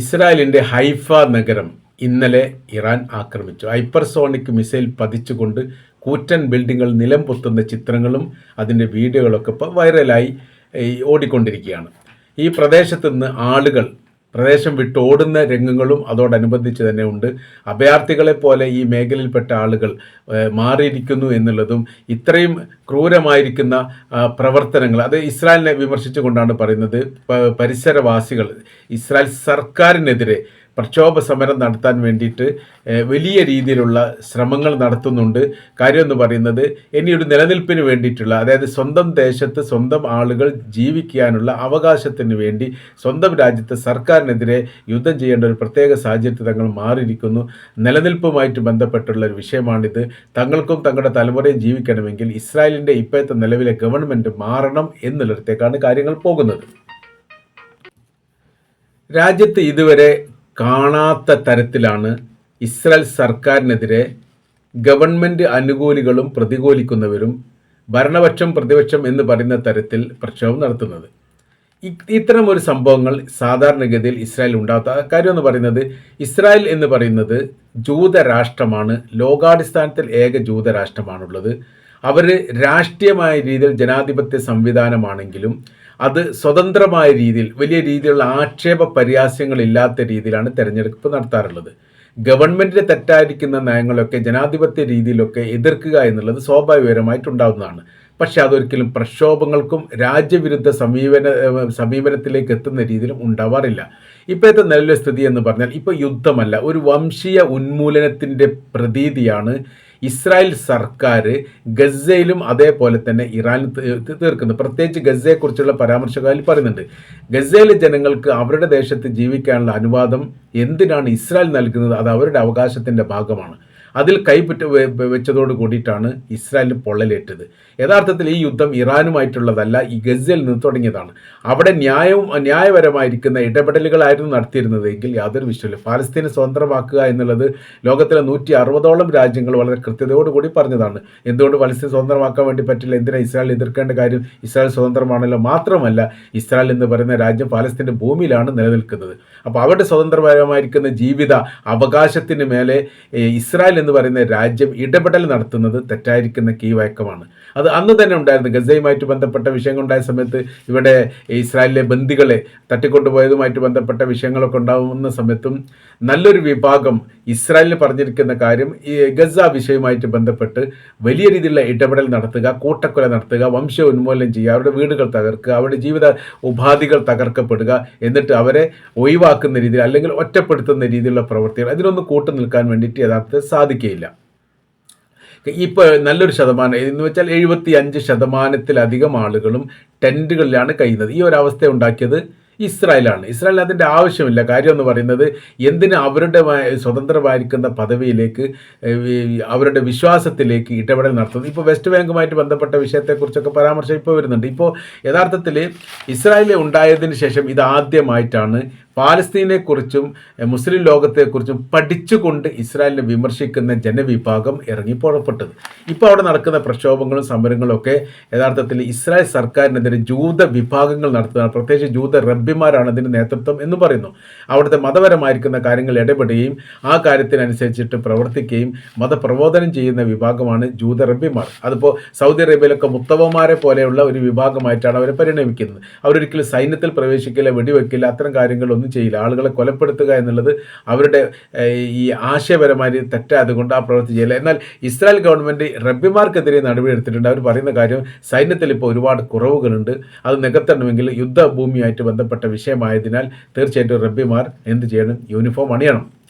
ഇസ്രായേലിൻ്റെ ഹൈഫ നഗരം ഇന്നലെ ഇറാൻ ആക്രമിച്ചു. ഹൈപ്പർസോണിക് മിസൈൽ പതിച്ചുകൊണ്ട് കൂറ്റൻ ബിൽഡിങ്ങുകൾ നിലം പൊത്തുന്ന ചിത്രങ്ങളും അതിൻ്റെ വീഡിയോകളൊക്കെ ഇപ്പോൾ വൈറലായി ഓടിക്കൊണ്ടിരിക്കുകയാണ്. ഈ പ്രദേശത്ത് നിന്ന് ആളുകൾ പ്രദേശം വിട്ട് ഓടുന്ന രംഗങ്ങളും അതോടനുബന്ധിച്ച് തന്നെ ഉണ്ട്. അഭയാർത്ഥികളെ പോലെ ഈ മേഖലയിൽപ്പെട്ട ആളുകൾ മാറിയിരിക്കുന്നു എന്നുള്ളതും ഇത്രയും ക്രൂരമായിരിക്കുന്ന പ്രവർത്തനങ്ങൾ അത് ഇസ്രായേലിനെ വിമർശിച്ചുകൊണ്ടാണ് പറയുന്നത്. പരിസരവാസികൾ ഇസ്രായേൽ സർക്കാരിനെതിരെ പ്രക്ഷോഭ സമരം നടത്താൻ വേണ്ടിയിട്ട് വലിയ രീതിയിലുള്ള ശ്രമങ്ങൾ നടത്തുന്നുണ്ട്. കാര്യമെന്ന് പറയുന്നത് ഇനിയൊരു നിലനിൽപ്പിന് വേണ്ടിയിട്ടുള്ള, അതായത് സ്വന്തം ദേശത്ത് സ്വന്തം ആളുകൾ ജീവിക്കാനുള്ള അവകാശത്തിന് വേണ്ടി സ്വന്തം രാജ്യത്തെ സർക്കാരിനെതിരെ യുദ്ധം ചെയ്യേണ്ട ഒരു പ്രത്യേക സാഹചര്യത്തിൽ തങ്ങൾ മാറിയിരിക്കുന്നു. നിലനിൽപ്പുമായിട്ട് ബന്ധപ്പെട്ടുള്ള ഒരു വിഷയമാണിത്. തങ്ങൾക്കും തങ്ങളുടെ തലമുറയും ജീവിക്കണമെങ്കിൽ ഇസ്രായേലിൻ്റെ ഇപ്പോഴത്തെ നിലവിലെ ഗവൺമെൻറ് മാറണം എന്നുള്ളിടത്തേക്കാണ് കാര്യങ്ങൾ പോകുന്നത്. രാജ്യത്ത് ഇതുവരെ കാണാത്ത തരത്തിലാണ് ഇസ്രായേൽ സർക്കാരിനെതിരെ ഗവൺമെൻറ് അനുകൂലികളും പ്രതികൂലിക്കുന്നവരും ഭരണപക്ഷം പ്രതിപക്ഷം എന്ന് പറയുന്ന തരത്തിൽ പ്രക്ഷോഭം നടത്തുന്നത്. ഇത്തരം ഒരു സംഭവങ്ങൾ സാധാരണഗതിയിൽ ഇസ്രായേൽ ഉണ്ടാകാത്ത കാര്യമെന്ന് പറയുന്നത്, ഇസ്രായേൽ എന്ന് പറയുന്നത് ജൂതരാഷ്ട്രമാണ്. ലോകാടിസ്ഥാനത്തിൽ ഏക ജൂതരാഷ്ട്രമാണുള്ളത്. അവർ രാഷ്ട്രീയമായ രീതിയിൽ ജനാധിപത്യ സംവിധാനമാണെങ്കിലും അത് സ്വതന്ത്രമായ രീതിയിൽ വലിയ രീതിയിലുള്ള ആക്ഷേപ പര്യാസ്യങ്ങളില്ലാത്ത രീതിയിലാണ് തെരഞ്ഞെടുപ്പ് നടത്താറുള്ളത്. ഗവൺമെൻറ്റിന് തെറ്റായിരിക്കുന്ന നയങ്ങളൊക്കെ ജനാധിപത്യ രീതിയിലൊക്കെ എതിർക്കുക എന്നുള്ളത് സ്വാഭാവികമായിട്ടുണ്ടാകുന്നതാണ്. പക്ഷെ അതൊരിക്കലും പ്രക്ഷോഭങ്ങൾക്കും രാജ്യവിരുദ്ധ സമീപനത്തിലേക്ക് എത്തുന്ന രീതിയിലും ഉണ്ടാവാറില്ല. ഇപ്പോഴത്തെ നിലവിലെ സ്ഥിതി എന്ന് പറഞ്ഞാൽ ഇപ്പോൾ യുദ്ധമല്ല, ഒരു വംശീയ ഉന്മൂലനത്തിൻ്റെ പ്രതീതിയാണ് ഇസ്രായേൽ സർക്കാർ ഗസയിലും അതേപോലെ തന്നെ ഇറാനിൽ തീർക്കുന്നത്. പ്രത്യേകിച്ച് ഗസയെക്കുറിച്ചുള്ള പരാമർശകാരിൽ പറയുന്നുണ്ട്, ഗസയിലെ ജനങ്ങൾക്ക് അവരുടെ ദേശത്ത് ജീവിക്കാനുള്ള അനുവാദം എന്തിനാണ് ഇസ്രായേൽ നൽകുന്നത്? അത് അവരുടെ അവകാശത്തിൻ്റെ ഭാഗമാണ്. അതിൽ കൈപ്പറ്റ് വെച്ചതോട് കൂടിയിട്ടാണ് ഇസ്രായേലിന് പൊള്ളലേറ്റത്. യഥാർത്ഥത്തിൽ ഈ യുദ്ധം ഇറാനുമായിട്ടുള്ളതല്ല, ഈ ഗസയിൽ നിന്ന് തുടങ്ങിയതാണ്. അവിടെ ന്യായപരമായിരിക്കുന്ന ഇടപെടലുകളായിരുന്നു നടത്തിയിരുന്നതെങ്കിൽ യാതൊരു വിഷയമില്ല. പാലസ്തീനെ സ്വതന്ത്രമാക്കുക എന്നുള്ളത് ലോകത്തിലെ 160ഓളം രാജ്യങ്ങൾ വളരെ കൃത്യതയോടുകൂടി പറഞ്ഞതാണ്. എന്തുകൊണ്ട് പലസ്തീൻ സ്വതന്ത്രമാക്കാൻ വേണ്ടി പറ്റില്ല? എന്തിനാ ഇസ്രായേൽ എതിർക്കേണ്ട കാര്യം? ഇസ്രായേൽ സ്വതന്ത്രമാണല്ലോ. മാത്രമല്ല, ഇസ്രായേൽ എന്ന് പറയുന്ന രാജ്യം പാലസ്തീൻ്റെ ഭൂമിയിലാണ് നിലനിൽക്കുന്നത്. അപ്പോൾ അവരുടെ സ്വതന്ത്രപരമായിരിക്കുന്ന ജീവിത അവകാശത്തിന് മേലെ ഇസ്രായേൽ എന്ന് പറയുന്ന രാജ്യം ഇടപെടൽ നടത്തുന്നത് തെറ്റായിരിക്കുന്ന കീഴ്വഴക്കമാണ്. അത് അന്ന് തന്നെ ഉണ്ടായിരുന്നു. ഗസയുമായിട്ട് ബന്ധപ്പെട്ട വിഷയങ്ങൾ ഉണ്ടായ സമയത്ത് ഇവിടെ ഇസ്രായേലിലെ ബന്ദികളെ തട്ടിക്കൊണ്ടുപോയതുമായിട്ട് ബന്ധപ്പെട്ട വിഷയങ്ങളൊക്കെ ഉണ്ടാകുന്ന സമയത്തും നല്ലൊരു വിഭാഗം ഇസ്രായേലിന് പറഞ്ഞിരിക്കുന്ന കാര്യം ഈ ഗസ വിഷയവുമായിട്ട് ബന്ധപ്പെട്ട് വലിയ രീതിയിലുള്ള ഇടപെടൽ നടത്തുക, കൂട്ടക്കൊല നടത്തുക, വംശ ഉന്മൂലനം ചെയ്യുക, അവരുടെ വീടുകൾ തകർക്കുക, അവരുടെ ജീവിത ഉപാധികൾ തകർക്കപ്പെടുക, എന്നിട്ട് അവരെ ഒഴിവാക്കുന്ന രീതിയിൽ അല്ലെങ്കിൽ ഒറ്റപ്പെടുത്തുന്ന രീതിയിലുള്ള പ്രവൃത്തികൾ, ഇതിനൊന്നും കൂട്ടു നിൽക്കാൻ വേണ്ടിയിട്ട് യഥാർത്ഥത്തിൽ സാധിക്കുകയില്ല. ഇപ്പോൾ നല്ലൊരു ശതമാനം എന്ന് വെച്ചാൽ 75% ആളുകളും ടെൻറ്റുകളിലാണ് കഴിയുന്നത്. ഈ ഒരു അവസ്ഥ ഉണ്ടാക്കിയത് ഇസ്രായേലാണ്. ഇസ്രായേലിന് അതിൻ്റെ ആവശ്യമില്ല. കാര്യം എന്ന് പറയുന്നത്, എന്തിന് അവരുടെ സ്വതന്ത്രമായിരിക്കുന്ന പദവിയിലേക്ക് അവരുടെ വിശ്വാസത്തിലേക്ക് ഇടപെടൽ നടത്തുന്നത്? ഇപ്പോൾ വെസ്റ്റ് ബാങ്കുമായിട്ട് ബന്ധപ്പെട്ട വിഷയത്തെക്കുറിച്ചൊക്കെ പരാമർശം ഇപ്പോൾ വരുന്നുണ്ട്. ഇപ്പോൾ യഥാർത്ഥത്തിൽ ഇസ്രായേൽ ഉണ്ടായതിന് ശേഷം ഇതാദ്യമായിട്ടാണ് പാലസ്തീനെക്കുറിച്ചും മുസ്ലിം ലോകത്തെക്കുറിച്ചും പഠിച്ചുകൊണ്ട് ഇസ്രായേലിനെ വിമർശിക്കുന്ന ജനവിഭാഗം ഇറങ്ങി പുറപ്പെട്ടത്. ഇപ്പോൾ അവിടെ നടക്കുന്ന പ്രക്ഷോഭങ്ങളും സമരങ്ങളും ഒക്കെ യഥാർത്ഥത്തിൽ ഇസ്രായേൽ സർക്കാരിനെതിരെ ജൂത വിഭാഗങ്ങൾ നടത്തുന്നതാണ്. പ്രത്യേകിച്ച് ജൂത റബ്ബിമാരാണ് അതിന് നേതൃത്വം എന്ന് പറയുന്നു. അവിടുത്തെ മതപരമായിരിക്കുന്ന കാര്യങ്ങൾ ഇടപെടുകയും ആ കാര്യത്തിനനുസരിച്ചിട്ട് പ്രവർത്തിക്കുകയും മതപ്രബോധനം ചെയ്യുന്ന വിഭാഗമാണ് ജൂത റബ്ബിമാർ. അതിപ്പോൾ സൗദി അറേബ്യയിലൊക്കെ മുത്തവന്മാരെ പോലെയുള്ള ഒരു വിഭാഗമായിട്ടാണ് അവരെ പരിണമിക്കുന്നത്. അവരൊരിക്കലും സൈന്യത്തിൽ പ്രവേശിക്കില്ല, വെടിവെക്കില്ല, അത്തരം കാര്യങ്ങളൊന്നും ചെയ്യില്ല. ആളുകളെ കൊലപ്പെടുത്തുക എന്നുള്ളത് അവരുടെ ഈ ആശയപരമായി തെറ്റായതുകൊണ്ട് ആ പ്രവൃത്തി ചെയ്യില്ല. എന്നാൽ ഇസ്രായേൽ ഗവൺമെൻറ് റബ്ബിമാർക്കെതിരെ നടപടിയെടുത്തിട്ടുണ്ട്. അവർ പറയുന്ന കാര്യം, സൈന്യത്തിൽ ഇപ്പോൾ ഒരുപാട് കുറവുകളുണ്ട്, അത് നികത്തണമെങ്കിൽ യുദ്ധഭൂമിയായിട്ട് ബന്ധപ്പെട്ട വിഷയമായതിനാൽ തീർച്ചയായിട്ടും റബ്ബിമാർ എന്ത് ചെയ്യണം? യൂണിഫോം അണിയണം,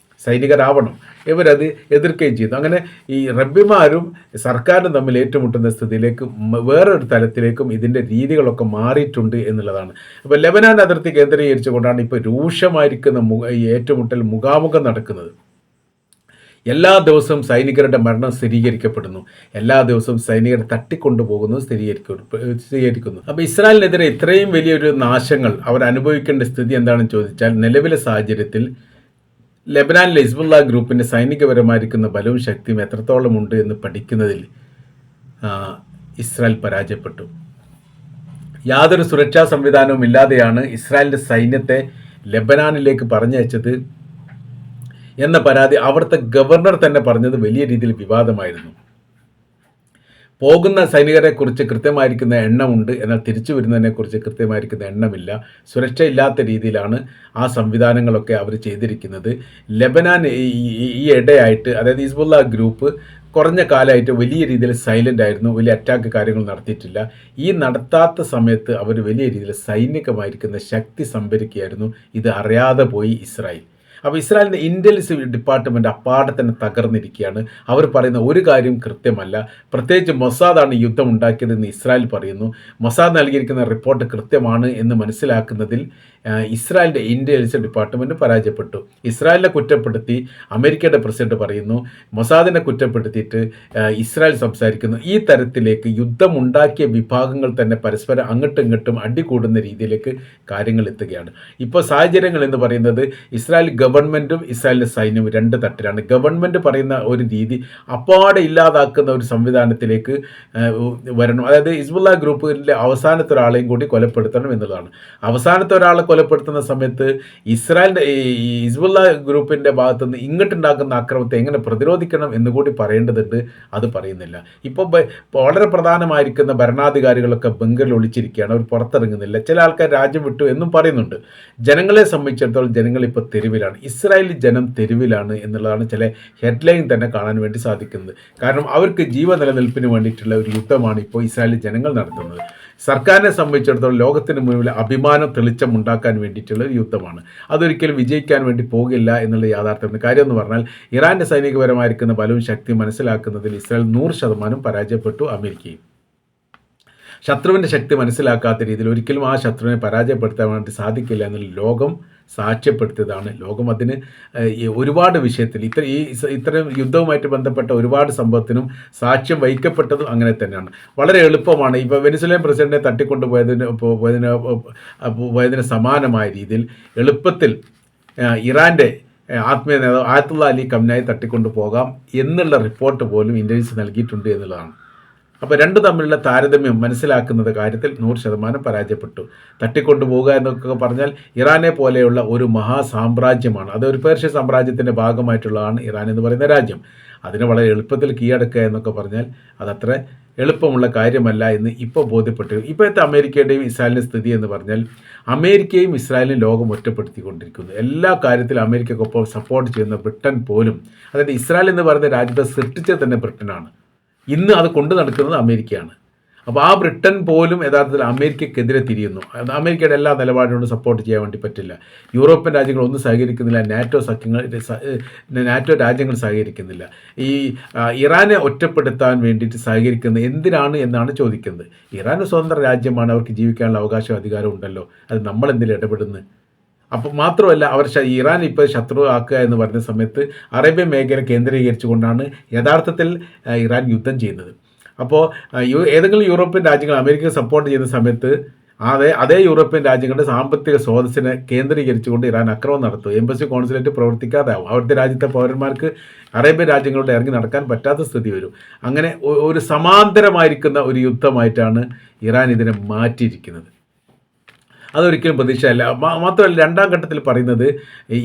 സൈനികരാവണം. ഇവരത് എതിർക്കുകയും ചെയ്തു. അങ്ങനെ ഈ റബ്ബിമാരും സർക്കാരും തമ്മിൽ ഏറ്റുമുട്ടുന്ന സ്ഥിതിയിലേക്ക് വേറൊരു തലത്തിലേക്കും ഇതിൻ്റെ രീതികളൊക്കെ മാറിയിട്ടുണ്ട് എന്നുള്ളതാണ്. അപ്പോൾ ലെബനാൻ അതിർത്തി കേന്ദ്രീകരിച്ചുകൊണ്ടാണ് ഇപ്പോൾ രൂക്ഷമായിരിക്കുന്ന ഏറ്റുമുട്ടൽ മുഖാമുഖം നടക്കുന്നത്. എല്ലാ ദിവസവും സൈനികരുടെ മരണം സ്ഥിരീകരിക്കപ്പെടുന്നു, എല്ലാ ദിവസവും സൈനികരെ തട്ടിക്കൊണ്ടുപോകുന്നു, സ്ഥിരീകരിക്കുന്നു. അപ്പോൾ ഇസ്രായേലിനെതിരെ ഇത്രയും വലിയൊരു നാശങ്ങൾ അവർ അനുഭവിക്കേണ്ട സ്ഥിതി എന്താണെന്ന് ചോദിച്ചാൽ, നിലവിലെ സാഹചര്യത്തിൽ ലെബനാനിലെ ഹിസ്ബുള്ള ഗ്രൂപ്പിൻ്റെ സൈനികപരമായിരിക്കുന്ന ബലവും ശക്തിയും എത്രത്തോളം ഉണ്ട് എന്ന് പഠിക്കുന്നതിൽ ഇസ്രായേൽ പരാജയപ്പെട്ടു. യാതൊരു സുരക്ഷാ സംവിധാനവും ഇല്ലാതെയാണ് ഇസ്രായേലിൻ്റെ സൈന്യത്തെ ലെബനാനിലേക്ക് പറഞ്ഞയച്ചത് എന്ന പരാതി അവിടുത്തെ ഗവർണർ തന്നെ പറഞ്ഞത് വലിയ രീതിയിൽ വിവാദമായിരുന്നു. പോകുന്ന സൈനികരെക്കുറിച്ച് കൃത്യമായിരിക്കുന്ന എണ്ണമുണ്ട്, എന്നാൽ തിരിച്ചു വരുന്നതിനെക്കുറിച്ച് കൃത്യമായിരിക്കുന്ന എണ്ണമില്ല. സുരക്ഷയില്ലാത്ത രീതിയിലാണ് ആ സംവിധാനങ്ങളൊക്കെ അവർ ചെയ്തിരിക്കുന്നത്. ലെബനാൻ ഈ ഇടയായിട്ട്, അതായത് ഹിസ്ബുള്ള ഗ്രൂപ്പ് കുറഞ്ഞ കാലമായിട്ട് വലിയ രീതിയിൽ സൈലൻ്റ് ആയിരുന്നു, വലിയ അറ്റാക്ക് കാര്യങ്ങൾ നടത്തിയിട്ടില്ല. ഈ നടത്താത്ത സമയത്ത് അവർ വലിയ രീതിയിൽ സൈനികമായിരിക്കുന്ന ശക്തി സംഭരിക്കുകയായിരുന്നു. ഇത് അറിയാതെ പോയി ഇസ്രായേൽ. അപ്പോൾ ഇസ്രായേലിൻ്റെ ഇൻ്റലിജൻസ് ഡിപ്പാർട്ട്മെൻറ്റ് അപ്പാടെ തന്നെ തകർന്നിരിക്കുകയാണ്. അവർ പറയുന്ന ഒരു കാര്യം കൃത്യമല്ല. പ്രത്യേകിച്ച് മൊസാദാണ് യുദ്ധം ഉണ്ടാക്കിയതെന്ന് ഇസ്രായേൽ പറയുന്നു. മൊസാദ് നൽകിയിരിക്കുന്ന റിപ്പോർട്ട് കൃത്യമാണ് എന്ന് മനസ്സിലാക്കുന്നതിൽ ഇസ്രായേലിൻ്റെ ഇൻ്റലിജൻസ് ഡിപ്പാർട്ട്മെൻറ്റ് പരാജയപ്പെട്ടു. ഇസ്രായേലിനെ കുറ്റപ്പെടുത്തി അമേരിക്കയുടെ പ്രസിഡന്റ് പറയുന്നു, മൊസാദിനെ കുറ്റപ്പെടുത്തിയിട്ട് ഇസ്രായേൽ സംസാരിക്കുന്നു. ഈ തരത്തിലേക്ക് യുദ്ധമുണ്ടാക്കിയ വിഭാഗങ്ങൾ തന്നെ പരസ്പരം അങ്ങോട്ടും ഇങ്ങോട്ടും അടികൂടുന്ന രീതിയിലേക്ക് കാര്യങ്ങൾ എത്തുകയാണ്. ഇപ്പോൾ സാഹചര്യങ്ങൾ എന്ന് പറയുന്നത് ഇസ്രായേൽ ഗവൺമെൻറ്റും ഇസ്രായേലിൻ്റെ സൈന്യവും രണ്ട് തട്ടിലാണ്. ഗവൺമെൻറ് പറയുന്ന ഒരു രീതി അപ്പാടെ ഇല്ലാതാക്കുന്ന ഒരു സംവിധാനത്തിലേക്ക് വരണം. അതായത് ഹിസ്ബുള്ള ഗ്രൂപ്പിലെ അവസാനത്തെ ഒരാളെയും കൂടി കൊലപ്പെടുത്തണം എന്നുള്ളതാണ്. അവസാനത്തെ ഒരാളെ കൊലപ്പെടുത്തുന്ന സമയത്ത് ഇസ്രായേലിൻ്റെ ഈ ഹിസ്ബുള്ള ഗ്രൂപ്പിൻ്റെ ഭാഗത്തുനിന്ന് ഇങ്ങോട്ടുണ്ടാക്കുന്ന ആക്രമണത്തെ എങ്ങനെ പ്രതിരോധിക്കണം എന്നുകൂടി പറയേണ്ടതുണ്ട്. അത് പറയുന്നില്ല. ഇപ്പോൾ വളരെ പ്രധാനമായിരിക്കുന്ന ഭരണാധികാരികളൊക്കെ ബംഗറിൽ ഒളിച്ചിരിക്കുകയാണ്, അവർ പുറത്തിറങ്ങുന്നില്ല. ചില ആൾക്കാർ രാജ്യം വിട്ടു എന്നും പറയുന്നുണ്ട്. ജനങ്ങളെ സംബന്ധിച്ചിടത്തോളം ജനങ്ങൾ ഇപ്പോൾ തെരുവിലാണ്, ഇസ്രായേലി ജനം തെരുവിലാണ് എന്നുള്ളതാണ് ചില ഹെഡ്ലൈൻ തന്നെ കാണാൻ വേണ്ടി സാധിക്കുന്നത്. കാരണം അവർക്ക് ജീവനിലനിൽപ്പിന് വേണ്ടിയിട്ടുള്ള ഒരു യുദ്ധമാണ് ഇപ്പോൾ ഇസ്രായേലി ജനങ്ങൾ നടത്തുന്നത്. സർക്കാരിനെ സംബന്ധിച്ചിടത്തോളം ലോകത്തിന് മുന്നിൽ അഭിമാനം തെളിച്ചമുണ്ടാക്കാൻ വേണ്ടിയിട്ടുള്ള ഒരു യുദ്ധമാണ്. അതൊരിക്കലും വിജയിക്കാൻ വേണ്ടി പോകില്ല എന്നുള്ള യാഥാർത്ഥ്യമാണ്. കാര്യം എന്ന് പറഞ്ഞാൽ ഇറാൻ്റെ സൈനികപരമായിരിക്കുന്ന ബലവും ശക്തിയും മനസ്സിലാക്കുന്നതിൽ ഇസ്രായേൽ 100% പരാജയപ്പെട്ടു. അമേരിക്കയും ശത്രുവിൻ്റെ ശക്തി മനസ്സിലാക്കാത്ത രീതിയിൽ ഒരിക്കലും ആ ശത്രുവിനെ പരാജയപ്പെടുത്താൻ വേണ്ടി സാധിക്കില്ല എന്നുള്ള ലോകം സാക്ഷ്യപ്പെടുത്തിയതാണ്. ലോകം അതിന് ഒരുപാട് വിഷയത്തിൽ ഇത്തരം യുദ്ധവുമായിട്ട് ബന്ധപ്പെട്ട ഒരുപാട് സംഭവത്തിനും സാക്ഷ്യം വഹിക്കപ്പെട്ടതും അങ്ങനെ തന്നെയാണ്. വളരെ എളുപ്പമാണ്. ഇപ്പോൾ വെനിസ്വേലൻ പ്രസിഡന്റിനെ പോയതിന് സമാനമായ രീതിയിൽ എളുപ്പത്തിൽ ഇറാൻ്റെ ആത്മീയ നേതാവ് ആയത്തുള്ള അലി ഖംനായി തട്ടിക്കൊണ്ടു പോകാം എന്നുള്ള റിപ്പോർട്ട് പോലും ഇൻ്റലിജൻസ് നൽകിയിട്ടുണ്ട് എന്നുള്ളതാണ്. അപ്പോൾ രണ്ടു തമ്മിലുള്ള താരതമ്യം മനസ്സിലാക്കുന്നത് കാര്യത്തിൽ 100% പരാജയപ്പെട്ടു. തട്ടിക്കൊണ്ടുപോകുക എന്നൊക്കെ പറഞ്ഞാൽ ഇറാനെ പോലെയുള്ള ഒരു മഹാസാമ്രാജ്യമാണ്. അതൊരു പേർഷ്യ സാമ്രാജ്യത്തിൻ്റെ ഭാഗമായിട്ടുള്ളതാണ് ഇറാൻ എന്ന് പറയുന്ന രാജ്യം. അതിനെ വളരെ എളുപ്പത്തിൽ കീഴടക്കുക എന്നൊക്കെ പറഞ്ഞാൽ അതത്ര എളുപ്പമുള്ള കാര്യമല്ല എന്ന് ഇപ്പോൾ ബോധ്യപ്പെട്ടു. ഇപ്പോഴത്തെ അമേരിക്കയുടെയും ഇസ്രായേലിൻ്റെ സ്ഥിതി എന്ന് പറഞ്ഞാൽ അമേരിക്കയും ഇസ്രായേലും ലോകം ഒറ്റപ്പെടുത്തിക്കൊണ്ടിരിക്കുന്നു. എല്ലാ കാര്യത്തിലും അമേരിക്കക്കൊപ്പം സപ്പോർട്ട് ചെയ്യുന്ന ബ്രിട്ടൻ പോലും, അതായത് ഇസ്രായേൽ എന്ന് പറയുന്ന രാജ്യത്തെ സൃഷ്ടിച്ചത് തന്നെ ബ്രിട്ടനാണ്. ഇന്ന് അത് കൊണ്ടു നടക്കുന്നത് അമേരിക്കയാണ്. അപ്പോൾ ആ ബ്രിട്ടൻ പോലും യഥാർത്ഥത്തിൽ അമേരിക്കക്കെതിരെ തിരിയുന്നു. അമേരിക്കയുടെ എല്ലാ നിലപാടുകളും സപ്പോർട്ട് ചെയ്യാൻ വേണ്ടി പറ്റില്ല. യൂറോപ്യൻ രാജ്യങ്ങളൊന്നും സഹകരിക്കുന്നില്ല, നാറ്റോ രാജ്യങ്ങൾ സഹകരിക്കുന്നില്ല. ഈ ഇറാനെ ഒറ്റപ്പെടുത്താൻ വേണ്ടിയിട്ട് സഹകരിക്കുന്നത് എന്തിനാണ് എന്നാണ് ചോദിക്കുന്നത്. ഇറാൻ സ്വതന്ത്ര രാജ്യമാണ്, അവർക്ക് ജീവിക്കാനുള്ള അവകാശവും അധികാരവും ഉണ്ടല്ലോ. അത് നമ്മളെന്തിലും ഇടപെടുന്നത്? അപ്പോൾ മാത്രമല്ല അവർ ഇറാൻ ഇപ്പോൾ ശത്രു ആക്കുക എന്ന് പറയുന്ന സമയത്ത് അറേബ്യൻ മേഖല കേന്ദ്രീകരിച്ചുകൊണ്ടാണ് യഥാർത്ഥത്തിൽ ഇറാൻ യുദ്ധം ചെയ്യുന്നത്. അപ്പോൾ ഏതെങ്കിലും യൂറോപ്യൻ രാജ്യങ്ങൾ അമേരിക്കയെ സപ്പോർട്ട് ചെയ്യുന്ന സമയത്ത് അതേ യൂറോപ്യൻ രാജ്യങ്ങളുടെ സാമ്പത്തിക സ്രോതസ്സിനെ കേന്ദ്രീകരിച്ചുകൊണ്ട് ഇറാൻ ആക്രമണം നടത്തും. എംബസി കോൺസുലേറ്റ് പ്രവർത്തിക്കാതാവും. അവിടുത്തെ രാജ്യത്തെ പൗരന്മാർക്ക് അറേബ്യൻ രാജ്യങ്ങളുടെ ഇറങ്ങി നടക്കാൻ പറ്റാത്ത സ്ഥിതി വരും. അങ്ങനെ ഒരു സമാന്തരമായിരിക്കുന്ന ഒരു യുദ്ധമായിട്ടാണ് ഇറാൻ ഇതിനെ മാറ്റിയിരിക്കുന്നത്. അതൊരിക്കലും പ്രതീക്ഷയല്ല. മാത്രമല്ല രണ്ടാം ഘട്ടത്തിൽ പറയുന്നത്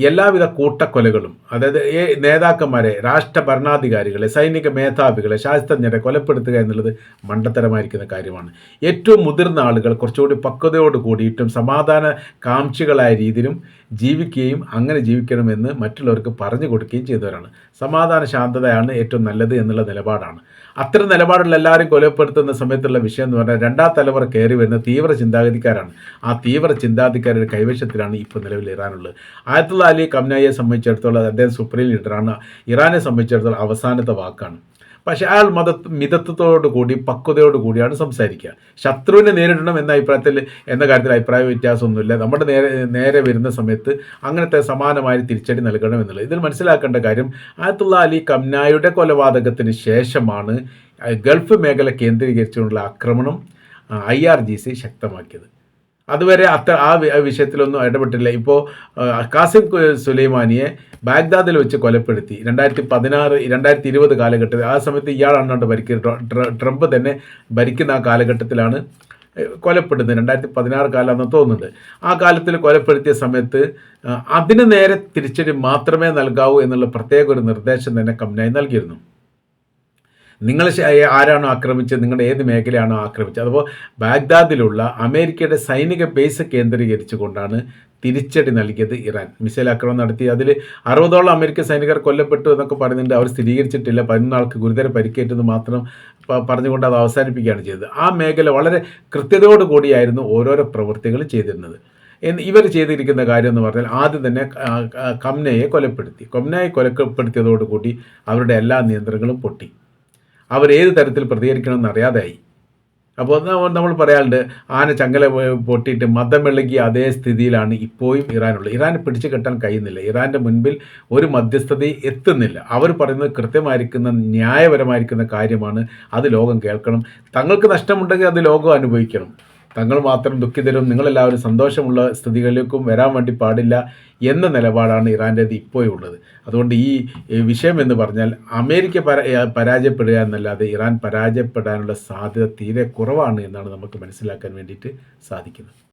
എല്ലാവിധ കൂട്ടക്കൊലകളും, അതായത് നേതാക്കന്മാരെ, രാഷ്ട്ര ഭരണാധികാരികളെ, സൈനിക മേധാവികളെ, ശാസ്ത്രജ്ഞരെ കൊലപ്പെടുത്തുക എന്നുള്ളത് മണ്ടത്തരമായിരിക്കുന്ന കാര്യമാണ്. ഏറ്റവും മുതിർന്ന ആളുകൾ കുറച്ചുകൂടി പക്വതയോട് കൂടിയിട്ടും സമാധാന കാംക്ഷികളായ രീതിയിലും ജീവിക്കുകയും അങ്ങനെ ജീവിക്കണമെന്ന് മറ്റുള്ളവർക്ക് പറഞ്ഞു കൊടുക്കുകയും ചെയ്തവരാണ്. സമാധാന ശാന്തതയാണ് ഏറ്റവും നല്ലത് എന്നുള്ള നിലപാടാണ്. അത്തരം നിലപാടുള്ള എല്ലാവരും കൊലപ്പെടുത്തുന്ന സമയത്തുള്ള വിഷയം എന്ന് പറഞ്ഞാൽ രണ്ടാം തലമുറ കയറി വരുന്ന തീവ്ര ചിന്താഗതിക്കാരാണ്. ആ തീവ്ര ചിന്താഗതിക്കാരുടെ കൈവശത്തിലാണ് ഇപ്പോൾ നിലവിൽ ഇറാനുള്ളത്. ആയത്തുള്ള അലി ഖംനായിയെ സംബന്ധിച്ചിടത്തോളം അദ്ദേഹം സുപ്രീം ലീഡറാണ്. ഇറാനെ സംബന്ധിച്ചിടത്തോളം അവസാനത്തെ വാക്കാണ്. പക്ഷേ അയാൾ മിതത്വത്തോടു കൂടി പക്വതയോടു കൂടിയാണ് സംസാരിക്കുക. ശത്രുവിനെ നേരിടണം എന്ന കാര്യത്തിൽ അഭിപ്രായ വ്യത്യാസമൊന്നുമില്ല. നമ്മുടെ നേരെ വരുന്ന സമയത്ത് അങ്ങനത്തെ സമാനമായ തിരിച്ചടി നൽകണം എന്നുള്ളത്. ഇതിൽ മനസ്സിലാക്കേണ്ട കാര്യം ആയത്തുള്ള അലി ഖംനായിയുടെ കൊലപാതകത്തിന് ശേഷമാണ് ഗൾഫ് മേഖല കേന്ദ്രീകരിച്ചുകൊണ്ടുള്ള ആക്രമണം IRGC ശക്തമാക്കിയത്. അതുവരെ ആ വിഷയത്തിലൊന്നും ഇടപെട്ടില്ല. ഇപ്പോൾ ഖാസിം സുലൈമാനിയെ ബാഗ്ദാദിൽ വെച്ച് കൊലപ്പെടുത്തി 2016-2020 കാലഘട്ടത്തിൽ. ആ സമയത്ത് ഇയാളാണ് ഭരിക്കുന്നത്. ട്രംപ് തന്നെ ഭരിക്കുന്ന ആ കാലഘട്ടത്തിലാണ് കൊലപ്പെടുന്നത് 2016 കാലമാണെന്ന് തോന്നുന്നുണ്ട്. ആ കാലത്തിൽ കൊലപ്പെടുത്തിയ സമയത്ത് അതിന് നേരെ തിരിച്ചടി മാത്രമേ നൽകാവൂ എന്നുള്ള പ്രത്യേക ഒരു നിർദ്ദേശം തന്നെ ഖംനായി നൽകിയിരുന്നു. നിങ്ങൾ ആരാണോ ആക്രമിച്ചത്, നിങ്ങളുടെ ഏത് മേഖലയാണോ ആക്രമിച്ചത്, അതുപോലെ ബാഗ്ദാദിലുള്ള അമേരിക്കയുടെ സൈനിക ബേസ് കേന്ദ്രീകരിച്ചുകൊണ്ടാണ് തിരിച്ചടി നൽകിയത് ഇറാൻ. മിസൈൽ ആക്രമണം നടത്തി അതിൽ 60ഓളം അമേരിക്കൻ സൈനികർ കൊല്ലപ്പെട്ടു എന്നൊക്കെ പറയുന്നുണ്ട്. അവർ സ്ഥിരീകരിച്ചിട്ടില്ല. 11 ആൾക്ക് ഗുരുതര പരിക്കേറ്റെന്ന് മാത്രം പറഞ്ഞുകൊണ്ട് അത് അവസാനിപ്പിക്കുകയാണ് ചെയ്തത്. ആ മേഖല വളരെ കൃത്യതയോടുകൂടിയായിരുന്നു ഓരോരോ പ്രവൃത്തികൾ ചെയ്തിരുന്നത്. ഇവർ ചെയ്തിരിക്കുന്ന കാര്യം എന്ന് പറഞ്ഞാൽ ആദ്യം തന്നെ ഖംനയെ കൊലപ്പെടുത്തി. ഖംനയെ കൊലപ്പെടുത്തിയതോടുകൂടി അവരുടെ എല്ലാ നിയന്ത്രണങ്ങളും പൊട്ടി. അവരേത് തരത്തിൽ പ്രതികരിക്കണമെന്ന് അറിയാതായി. അപ്പോൾ നമ്മൾ പറയാറുണ്ട്, ആന ചങ്ങല പൊട്ടിയിട്ട് മതമിളകിയ അതേ സ്ഥിതിയിലാണ് ഇപ്പോഴും ഇറാനുള്ളത്. ഇറാനെ പിടിച്ചു കെട്ടാൻ കഴിയുന്നില്ല. ഇറാൻ്റെ മുൻപിൽ ഒരു മധ്യസ്ഥതയും എത്തുന്നില്ല. അവർ പറയുന്നത് കൃത്യമായിരിക്കുന്ന ന്യായപരമായിരിക്കുന്ന കാര്യമാണ്. അത് ലോകം കേൾക്കണം. തങ്ങൾക്ക് നഷ്ടമുണ്ടെങ്കിൽ അത് ലോകം അനുഭവിക്കണം. തങ്ങൾ മാത്രം ദുഃഖിതരും നിങ്ങളെല്ലാവരും സന്തോഷമുള്ള സ്ഥിതികളിലേക്കും വരാൻ വേണ്ടി പാടില്ല എന്ന നിലപാടാണ് ഇറാൻ്റേത് ഇപ്പോഴും ഉള്ളത്. അതുകൊണ്ട് ഈ വിഷയം എന്ന് പറഞ്ഞാൽ അമേരിക്ക പരാജയപ്പെടുക എന്നല്ലാതെ ഇറാൻ പരാജയപ്പെടാനുള്ള സാധ്യത തീരെ കുറവാണ് എന്നാണ് നമുക്ക് മനസ്സിലാക്കാൻ വേണ്ടിയിട്ട് സാധിക്കുന്നത്.